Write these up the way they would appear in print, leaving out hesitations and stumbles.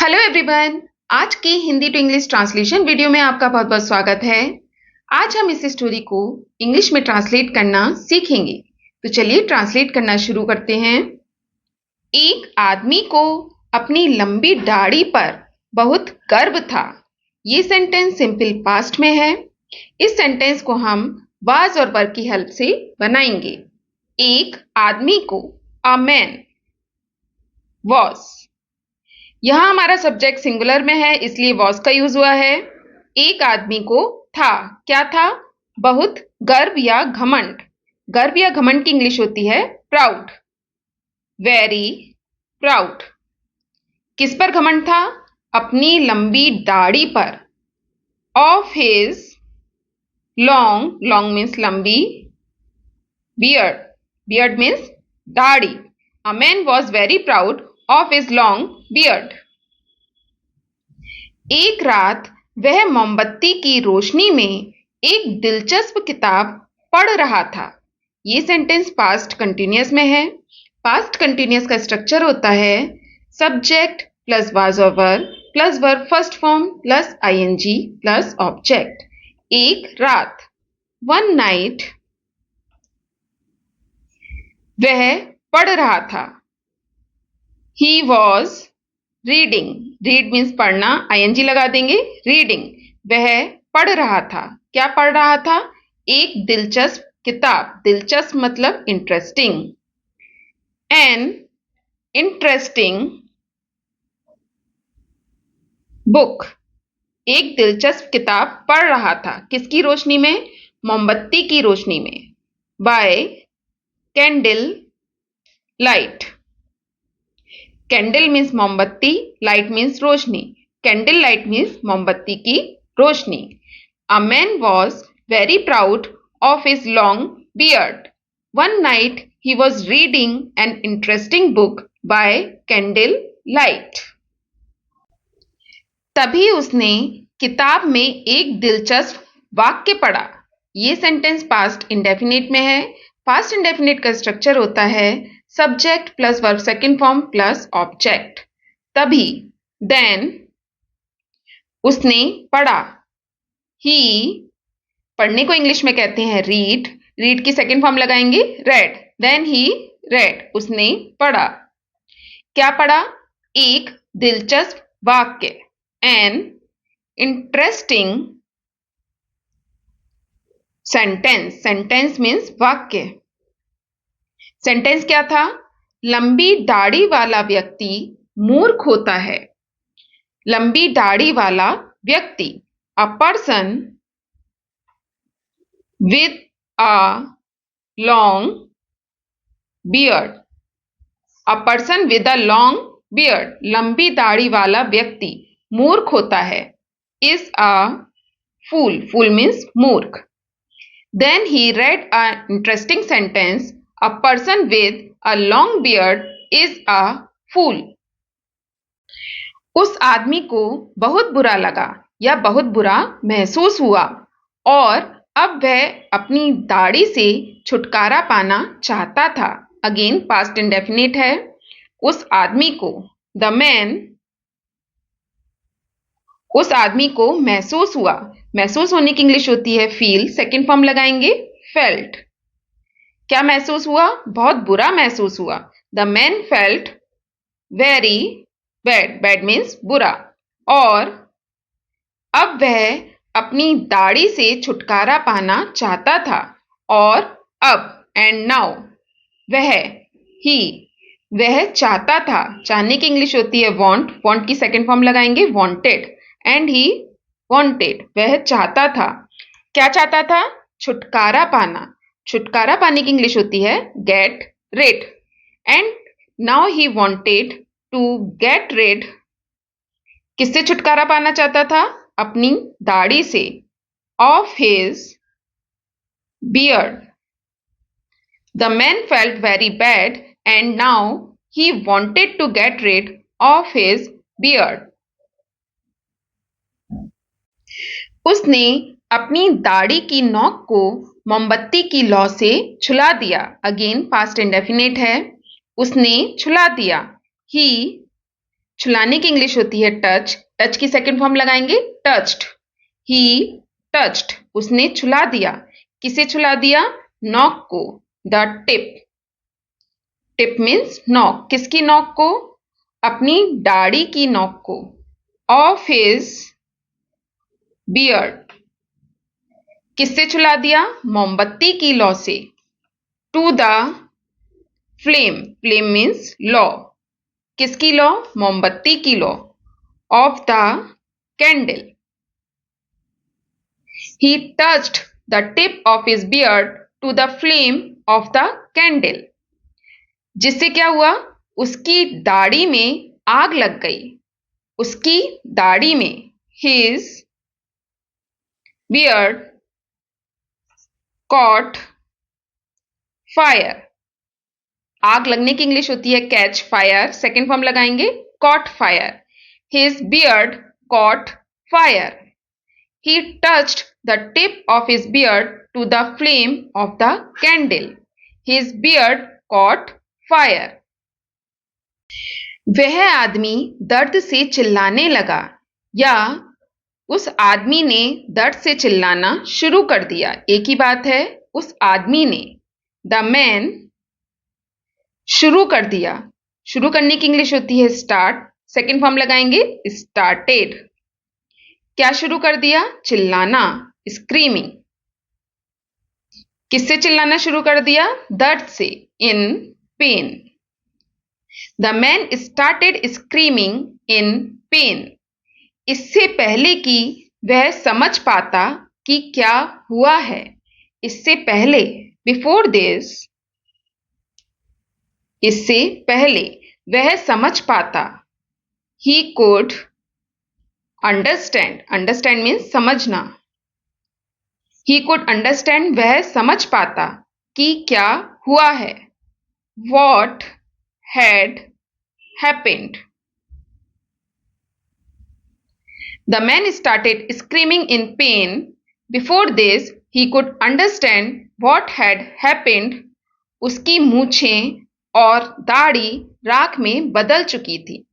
Hello everyone. आज की Hindi to English translation video में आपका बहुत बहुत स्वागत है। आज हम इस स्टोरी को इंग्लिश में ट्रांसलेट करना सीखेंगे। तो चलिए ट्रांसलेट करना शुरू करते हैं। एक आदमी को अपनी लंबी दाढ़ी पर बहुत गर्व था। ये सेंटेंस सिंपल पास्ट में है। इस सेंटेंस को हम वाज और वर की हेल्प से बनाएंगे। एक आदमी को, अ मैन, वॉज। यहां हमारा सब्जेक्ट सिंगुलर में है, इसलिए वॉज का यूज हुआ है। एक आदमी को था, क्या था? बहुत गर्व या घमंड। गर्व या घमंड की इंग्लिश होती है प्राउड। Very proud. किस पर घमंड था? अपनी लंबी दाढ़ी पर। Of his long, long means लंबी, बियर्ड, बियर्ड मीन्स दाढ़ी। अ man was very proud of his long beard. एक रात वह मोमबत्ती की रोशनी में एक दिलचस्प किताब पढ़ रहा था। ये सेंटेंस पास्ट कंटिन्यूअस में है। पास्ट कंटिन्यूअस का स्ट्रक्चर होता है सब्जेक्ट प्लस वाज और were plus verb first form plus ING plus object. एक रात, वन नाइट, वह पढ़ रहा था। He was reading, read means पढ़ना, आईएनजी लगा देंगे, रीडिंग। वह पढ़ रहा था। क्या पढ़ रहा था? एक दिलचस्प किताब। दिलचस्प मतलब इंटरेस्टिंग। N interesting book. एक दिलचस्प किताब पढ़ रहा था। किसकी रोशनी में? मोमबत्ती की रोशनी में। By candle light. Candle means मोमबत्ती, लाइट मीन्स रोशनी। कैंडल लाइट मीन्स मोमबत्ती की रोशनी। A man was very proud of his long beard. One night he was reading an interesting book by candle light. तभी उसने किताब में एक दिलचस्प वाक्य पढ़ा। ये सेंटेंस पास्ट इंडेफिनिट में है। पास्ट इंडेफिनिट का स्ट्रक्चर होता है subject plus verb second form plus object. तभी, देन, उसने पढ़ा। ही, पढ़ने को इंग्लिश में कहते हैं रीड। रीड की सेकंड फॉर्म लगाएंगे रेड। देन ही रेड, उसने पढ़ा। क्या पढ़ा? एक दिलचस्प वाक्य। An interesting sentence. Sentence means वाक्य। सेंटेंस क्या था? लंबी दाढ़ी वाला व्यक्ति मूर्ख होता है। लंबी दाढ़ी वाला व्यक्ति, a person with a long beard. A person with a long beard, लंबी दाढ़ी वाला व्यक्ति मूर्ख होता है। Is a fool, fool means मूर्ख। Then he read an interesting sentence. A person with a long beard is a fool. उस आदमी को बहुत बुरा लगा या बहुत बुरा महसूस हुआ और अब वह अपनी दाढ़ी से छुटकारा पाना चाहता था। अगेन पास्ट इंडेफिनिट है। उस आदमी को, द मैन, उस आदमी को महसूस हुआ। महसूस होने की इंग्लिश होती है फील। सेकंड फॉर्म लगाएंगे फेल्ट। क्या महसूस हुआ? बहुत बुरा महसूस हुआ। The man felt very bad. Bad means बुरा। और अब वह अपनी दाढ़ी से छुटकारा पाना चाहता था। और अब, एंड नाउ, वह, ही, वह चाहता था। चाहने की इंग्लिश होती है वांट। वांट की सेकंड फॉर्म लगाएंगे वांटेड। एंड ही वांटेड, वह चाहता था। क्या चाहता था? छुटकारा पाना। छुटकारा पाने की इंग्लिश होती है get rid. And now he wanted to get rid. किससे छुटकारा पाना चाहता था? अपनी दाढ़ी से। Of his beard. The man felt very bad and now he wanted to get rid of his beard. उसने अपनी दाढ़ी की नोक को मोमबत्ती की लौ से छुला दिया। अगेन पास्ट इंडेफिनिट है। उसने छुला दिया। ही छुलाने की इंग्लिश होती है टच। टच की सेकंड फॉर्म लगाएंगे टच्ड। ही टच्ड, उसने छुला दिया। किसे छुला दिया? नॉक को। The tip, tip means knock. किसकी नॉक को? अपनी दाढ़ी की नॉक को। ऑफ हिज बियर्ड, किससे छुला दिया? मोमबत्ती की लौ से। To the flame, flame means लौ। किसकी लौ? मोमबत्ती की लौ। Of the candle, he touched the tip of his beard to the flame of the candle, जिससे क्या हुआ? उसकी दाढ़ी में आग लग गई। उसकी दाढ़ी में, his beard caught fire। आग लगने की इंग्लिश होती है कैच फायर। सेकेंड फॉर्म लगाएंगे caught fire। his beard caught fire। he touched the tip of his beard to the flame of the candle। his beard caught fire। वह आदमी दर्द से चिल्लाने लगा, या उस आदमी ने दर्द से चिल्लाना शुरू कर दिया। एक ही बात है, उस आदमी ने। द मैन, शुरू कर दिया। शुरू करने की इंग्लिश होती है स्टार्ट। सेकेंड फॉर्म लगाएंगे स्टार्टेड। क्या शुरू कर दिया? चिल्लाना, स्क्रीमिंग। किससे चिल्लाना शुरू कर दिया? दर्द से, इन pen. The man started screaming in pen. इससे पहले कि वह समझ पाता कि क्या हुआ है। इससे पहले, बिफोर दिस, इससे पहले वह समझ पाता। He could understand, understand means समझना। ही कुड अंडरस्टैंड, वह समझ पाता कि क्या हुआ है। What had happened. The man started screaming in pen. Before this he could understand what had happened. उसकी मूछें और दाढ़ी राख में बदल चुकी थी।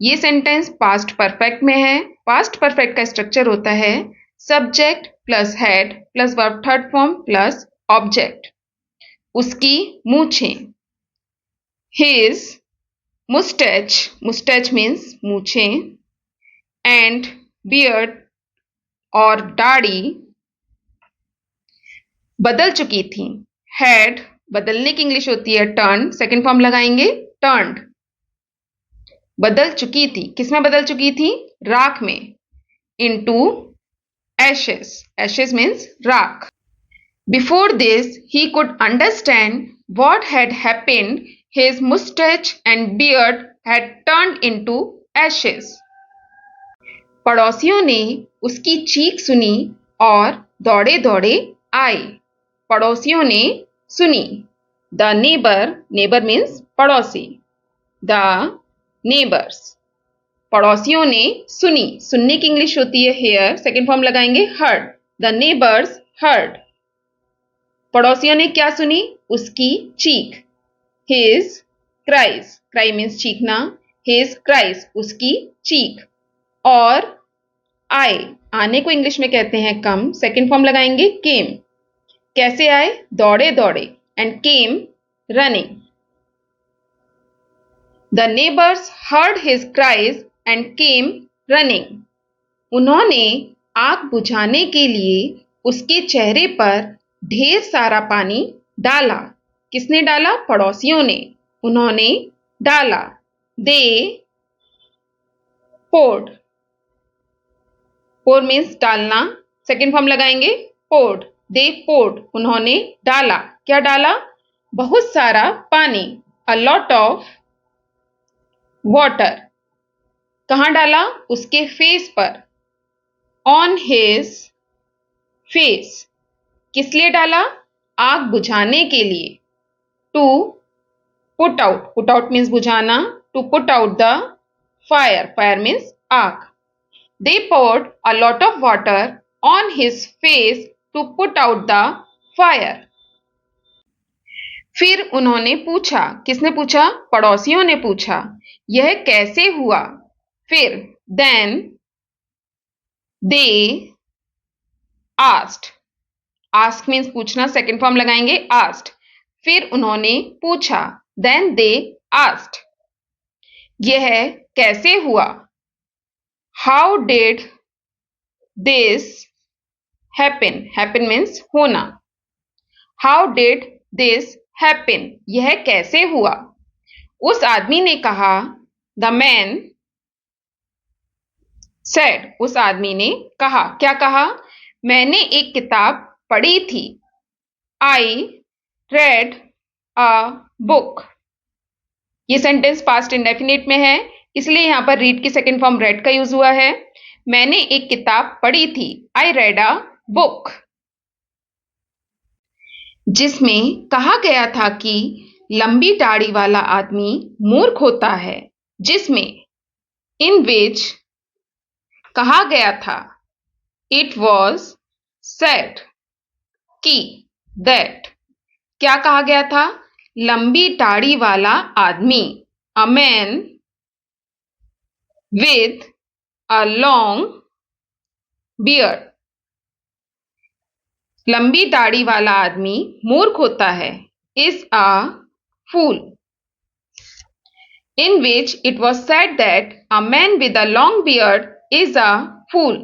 ये सेंटेंस पास्ट परफेक्ट में है। पास्ट परफेक्ट का स्ट्रक्चर होता है subject plus had plus verb third form plus object. उसकी मूछें, हिज मुस्टैच, मुस्टैच मीन्स मूछें, एंड बियर्ड और दाढ़ी बदल चुकी थी। हैड, बदलने की इंग्लिश होती है टर्न। सेकेंड फॉर्म लगाएंगे टर्न्ड। बदल चुकी थी, किसमें बदल चुकी थी? राख में। इनटू एशेस, एशेस मीन्स राख। Before this he could understand what had happened. His moustache and beard had turned into ashes. पड़ोसियों ने उसकी चीख सुनी और दौड़े दौड़े आए। पड़ोसियों ने सुनी। द नेबर, नेबर मीन्स पड़ोसी। द नेबर्स, पड़ोसियों ने सुनी। सुनने की इंग्लिश होती है हेयर। सेकेंड फॉर्म लगाएंगे हर्ड। The neighbours heard. पड़ोसियों ने क्या सुनी? उसकी चीख। हिज क्राइज, क्राई मीन्स चीखना। हिज क्राइज, उसकी चीख। और आए, आने को इंग्लिश में कहते हैं कम। सेकेंड फॉर्म लगाएंगे केम। कैसे आए? दौड़े दौड़े। And came running. The neighbours heard his cries and came running. उन्होंने आग बुझाने के लिए उसके चेहरे पर ढेर सारा पानी डाला। किसने डाला? पड़ोसियों ने। उन्होंने डाला। दे poured, pour मीन्स डालना। सेकेंड फॉर्म लगाएंगे poured। दे poured, उन्होंने डाला। क्या डाला? बहुत सारा पानी। a lot of water। कहां डाला? उसके फेस पर। on his face। किस लिए डाला? आग बुझाने के लिए। to put out, put out means बुझाना। to put out the fire, fire means आग। they poured a lot of water on his face to put out the fire। फिर उन्होंने पूछा। किसने पूछा? पड़ोसियों ने पूछा। यह कैसे हुआ? फिर then they asked, ask means पूछना, सेकंड फॉर्म लगाएंगे asked, फिर उन्होंने पूछा, then they asked, यह कैसे हुआ, how did this happen, happen means होना, how did this happen, यह कैसे हुआ। उस आदमी ने कहा, the man said, उस आदमी ने कहा, क्या कहा, मैंने एक किताब पढ़ी थी, I read a book। ये सेंटेंस पास्ट इंडेफिनिट में है, इसलिए यहां पर रीड की सेकंड फॉर्म रेड का यूज हुआ है। मैंने एक किताब पढ़ी थी, I read a book, जिसमें कहा गया था कि लंबी दाढ़ी वाला आदमी मूर्ख होता है, जिसमें इन विच कहा गया था, इट वॉज सेड कि, दैट क्या कहा गया था, लंबी दाढ़ी वाला आदमी, a man with a long beard, लंबी दाढ़ी वाला आदमी मूर्ख होता है, is a fool. In which it was said that a man with a long beard is a fool,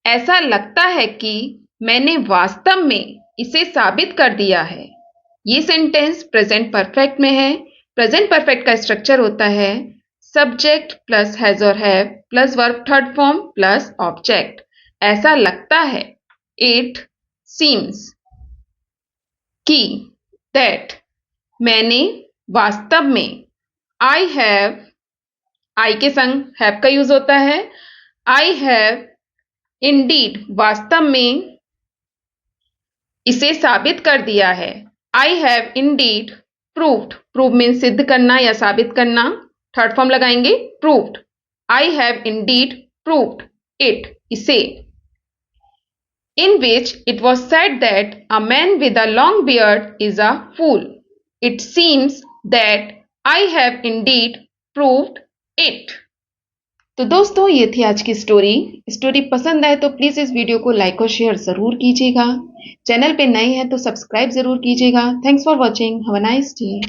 ऐसा लगता है कि मैंने वास्तव में इसे साबित कर दिया है। ये सेंटेंस प्रेजेंट परफेक्ट में है। प्रेजेंट परफेक्ट का स्ट्रक्चर होता है सब्जेक्ट प्लस हैज और have plus verb third form plus object. ऐसा लगता है, इट सीम्स, कि, दैट मैंने वास्तव में, आई हैव, आई के संग हैव का यूज होता है, आई हैव इंडीड वास्तव में इसे साबित कर दिया है, I have indeed proved, prove mean सिद्ध करना या साबित करना, थर्ड फॉर्म लगाएंगे proved, I have indeed proved it, इसे। In which it was said that a man with a long beard is a fool, it seems that I have indeed proved it. तो दोस्तों, ये थी आज की story पसंद आए तो प्लीज इस वीडियो को लाइक और शेयर जरूर कीजिएगा। चैनल पे नए हैं तो सब्सक्राइब जरूर कीजिएगा। Thanks for watching, have a nice day.